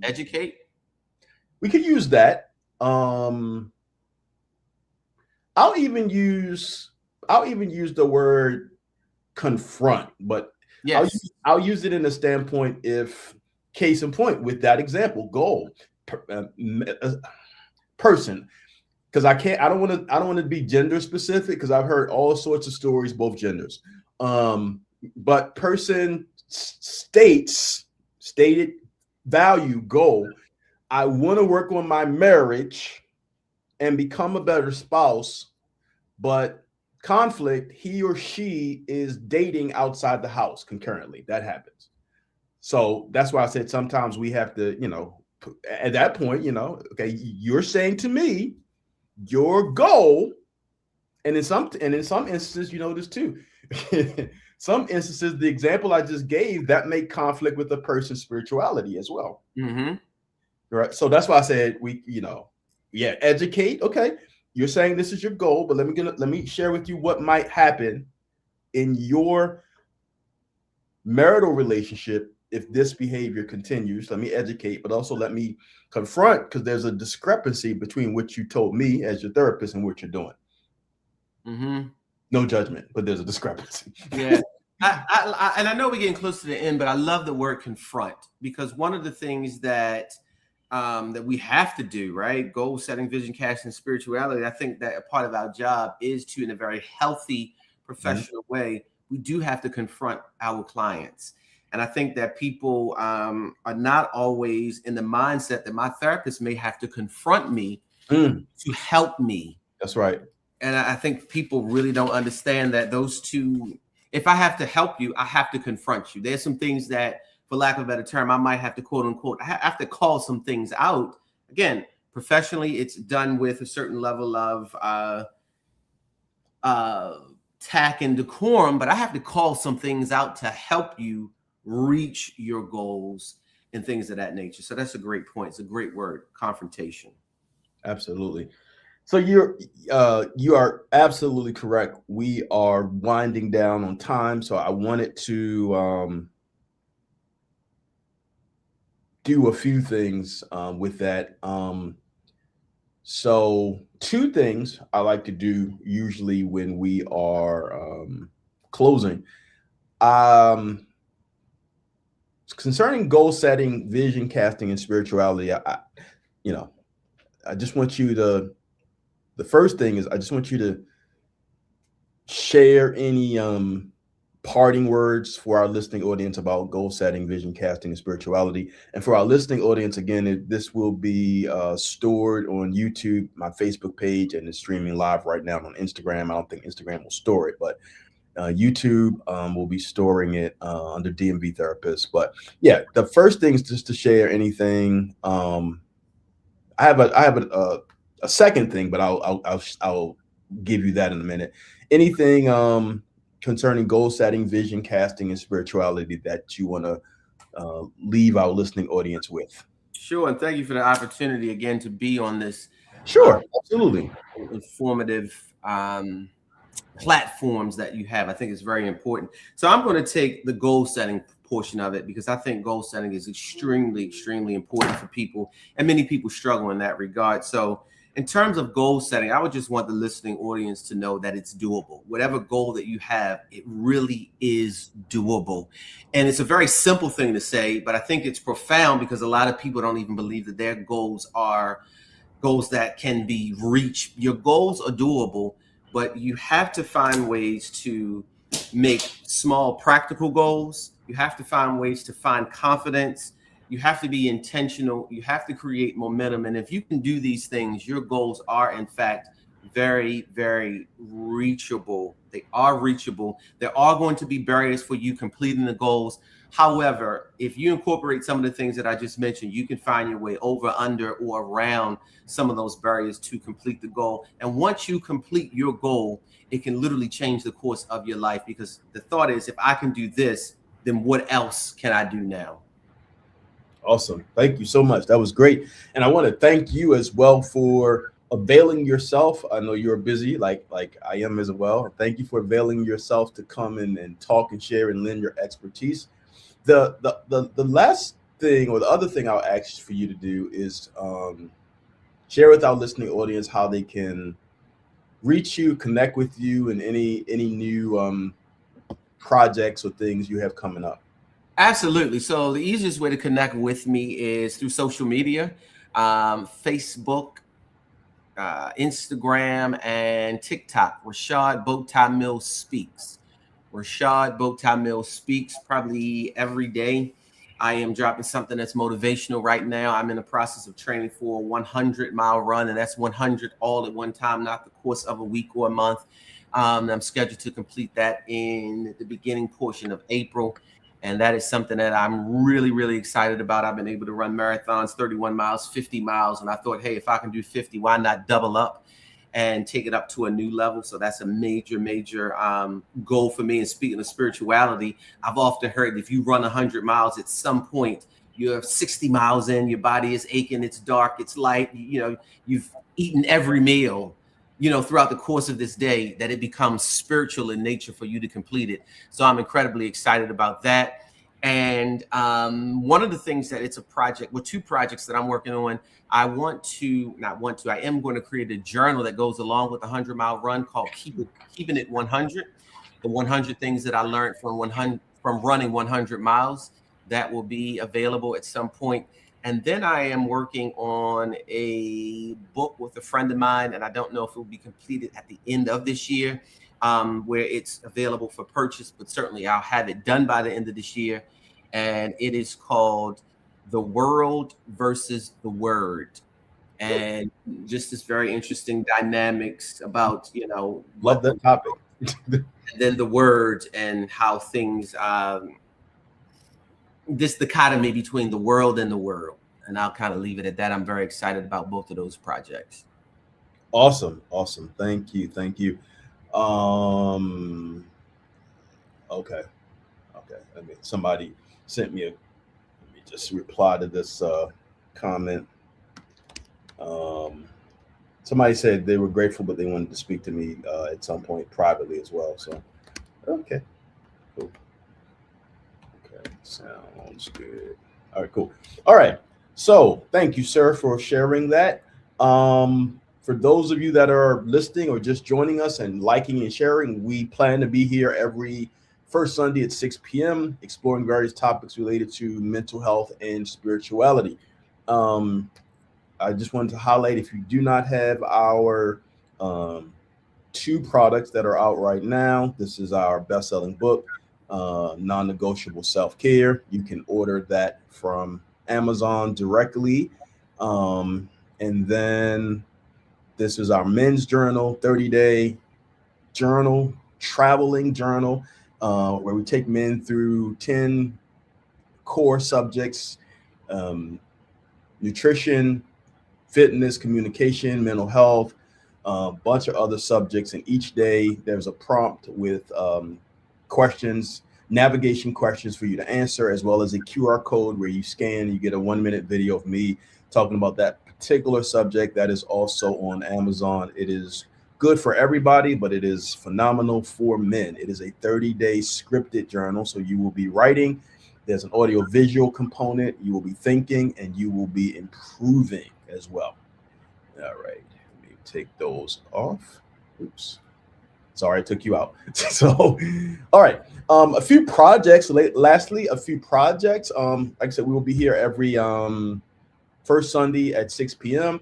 Educate. We could use that. I'll even use the word confront, but yes. I'll use it in a standpoint if, case in point, with that example, goal, person. Because I don't want to be gender specific, because I've heard all sorts of stories, both genders. But person stated value, goal. I want to work on my marriage and become a better spouse, but conflict, he or she is dating outside the house concurrently. That happens. So that's why I said sometimes we have to, at that point, okay, you're saying to me your goal, and in some instances, this too. Some instances, the example I just gave, that may conflict with the person's spirituality as well. Mm-hmm. Right. So that's why I said educate. Okay, you're saying this is your goal, but let me share with you what might happen in your marital relationship if this behavior continues. Let me educate, but also let me confront, because there's a discrepancy between what you told me as your therapist and what you're doing. Mm-hmm. No judgment, but there's a discrepancy. Yeah. And I know we're getting close to the end, but I love the word confront, because one of the things that we have to do, right? Goal setting, vision casting, spirituality. I think that a part of our job is to, in a very healthy, professional way, we do have to confront our clients. And I think that people are not always in the mindset that my therapist may have to confront me to help me. That's right. And I think people really don't understand that those two, if I have to help you, I have to confront you. There's some things that, for lack of a better term, I might have to quote unquote, I have to call some things out. Again, professionally, it's done with a certain level of tact and decorum, but I have to call some things out to help you reach your goals and things of that nature. So that's a great point. It's a great word, confrontation. Absolutely. So you are absolutely correct. We are winding down on time, so I wanted to do a few things with that. So, two things I like to do usually when we are closing. Um, Concerning goal setting, vision casting, and spirituality, you know, I just want you to. The first thing is I just want you to share any parting words for our listening audience about goal setting, vision casting, and spirituality. And for our listening audience, again, this will be stored on YouTube, my Facebook page, and it's streaming live right now on Instagram. I don't think Instagram will store it, but YouTube will be storing it under DMV Therapist. But yeah, the first thing is just to share anything. I have a second thing, but I'll give you that in a minute. Anything concerning goal setting, vision casting, and spirituality that you want to leave our listening audience with? Sure, and thank you for the opportunity again to be on this Sure, absolutely. informative platforms that you have. I think it's very important. So I'm going to take the goal setting portion of it because I think goal setting is extremely, extremely important for people, and many people struggle in that regard. So in terms of goal setting, I would just want the listening audience to know that it's doable. Whatever goal that you have, it really is doable. And it's a very simple thing to say, but I think it's profound because a lot of people don't even believe that their goals are goals that can be reached. Your goals are doable, but you have to find ways to make small practical goals. You have to find ways to find confidence. You have to be intentional. You have to create momentum. And if you can do these things, your goals are, in fact, very, very reachable. They are reachable. There are going to be barriers for you completing the goals. However, if you incorporate some of the things that I just mentioned, you can find your way over, under, or around some of those barriers to complete the goal. And once you complete your goal, it can literally change the course of your life because the thought is, if I can do this, then what else can I do now? Awesome. Thank you so much. That was great. And I want to thank you as well for availing yourself. I know you're busy like I am as well. Thank you for availing yourself to come in and talk and share and lend your expertise. The last thing or the other thing I'll ask for you to do is share with our listening audience how they can reach you, connect with you, and any new projects or things you have coming up. Absolutely. So the easiest way to connect with me is through social media, Facebook, Instagram, and TikTok. Rashad Bowtie Mills Speaks. Rashad Bowtie Mills Speaks probably every day. I am dropping something that's motivational right now. I'm in the process of training for a 100-mile run, and that's 100 all at one time, not the course of a week or a month. I'm scheduled to complete that in the beginning portion of April. And that is something that I'm really, really excited about. I've been able to run marathons, 31 miles, 50 miles. And I thought, hey, if I can do 50, why not double up and take it up to a new level? So that's a major, major goal for me. And speaking of spirituality, I've often heard if you run 100 miles at some point, you're 60 miles in, your body is aching, it's dark, it's light, you've eaten every meal, throughout the course of this day, that it becomes spiritual in nature for you to complete it. So I'm incredibly excited about that. And one of the things that it's a project, well, two projects that I'm working on. I am going to create a journal that goes along with the 100-mile run called Keeping It 100. The 100 things that I learned from running 100 miles that will be available at some point. And then I am working on a book with a friend of mine, and I don't know if it will be completed at the end of this year, where it's available for purchase, but certainly I'll have it done by the end of this year. And it is called The World versus the Word. And just this very interesting dynamics about, Love that topic. and then the word and how things, this dichotomy between the world and the world. And I'll kind of leave it at that. I'm very excited about both of those projects. Awesome. Thank you. Okay. Somebody sent me let me just reply to this comment. Somebody said they were grateful, but they wanted to speak to me at some point privately as well. So, okay, cool. Okay, sounds good. All right, cool. All right. So thank you, sir, for sharing that. For those of you that are listening or just joining us and liking and sharing, we plan to be here every first Sunday at 6 p.m. exploring various topics related to mental health and spirituality. I just wanted to highlight, if you do not have our two products that are out right now, this is our best-selling book, Non-Negotiable Self-Care. You can order that from Amazon directly. And then this is our men's journal, 30-day journal, traveling journal, where we take men through 10 core subjects: nutrition, fitness, communication, mental health, a bunch of other subjects. And each day there's a prompt with questions, navigation questions for you to answer, as well as a QR code where you scan, you get a 1-minute video of me talking about that particular subject. That is also on Amazon. It is good for everybody, but it is phenomenal for men. It is a 30-day scripted journal. So you will be writing. There's an audio visual component. You will be thinking, and you will be improving as well. All right, let me take those off. Oops. Sorry, I took you out. So, all right. A few projects. Lastly, a few projects. Like I said, we will be here every first Sunday at 6 p.m.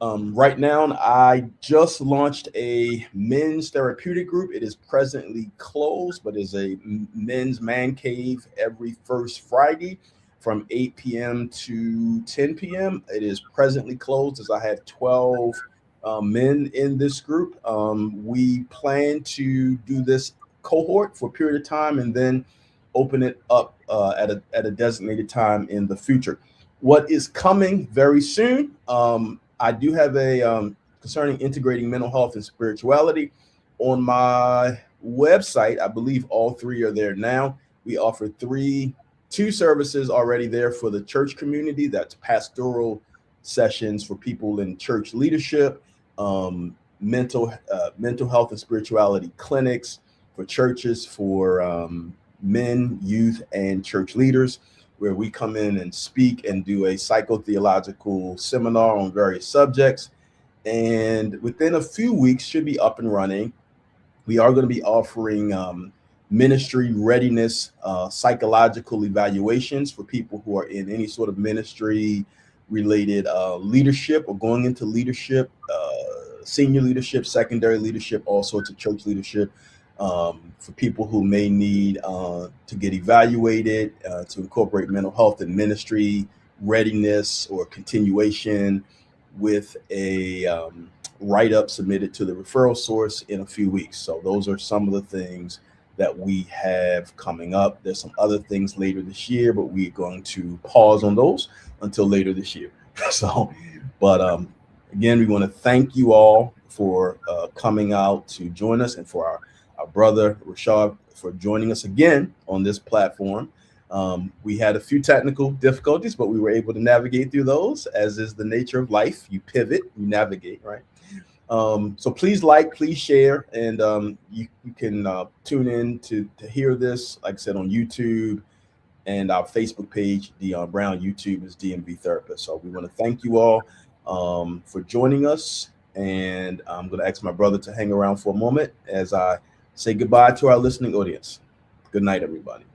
Right now, I just launched a men's therapeutic group. It is presently closed, but is a men's man cave every first Friday from 8 p.m. to 10 p.m. It is presently closed, as I have 12 men in this group. We plan to do this cohort for a period of time and then open it up at a designated time in the future. What is coming very soon, I do have a concerning integrating mental health and spirituality on my website. I believe all three are there now. We offer two services already there for the church community. That's pastoral sessions for people in church leadership, mental health and spirituality clinics for churches, for men, youth, and church leaders, where we come in and speak and do a psychotheological seminar on various subjects. And within a few weeks, should be up and running. We are going to be offering ministry readiness, psychological evaluations for people who are in any sort of ministry related leadership or going into leadership, senior leadership, secondary leadership, all sorts of church leadership. For people who may need to get evaluated, to incorporate mental health and ministry readiness or continuation, with a write-up submitted to the referral source in a few weeks. So those are some of the things that we have coming up. There's some other things later this year, but we're going to pause on those until later this year. So, but again, we want to thank you all for coming out to join us, and for our brother Rashad for joining us again on this platform. We had a few technical difficulties, but we were able to navigate through those, as is the nature of life. You pivot, you navigate, right? So please please share, and you can tune in to hear this, like I said, on YouTube and our Facebook page, Dion Brown. YouTube is DMV Therapist. So we want to thank you all for joining us, and I'm going to ask my brother to hang around for a moment as I say goodbye to our listening audience. Good night, everybody.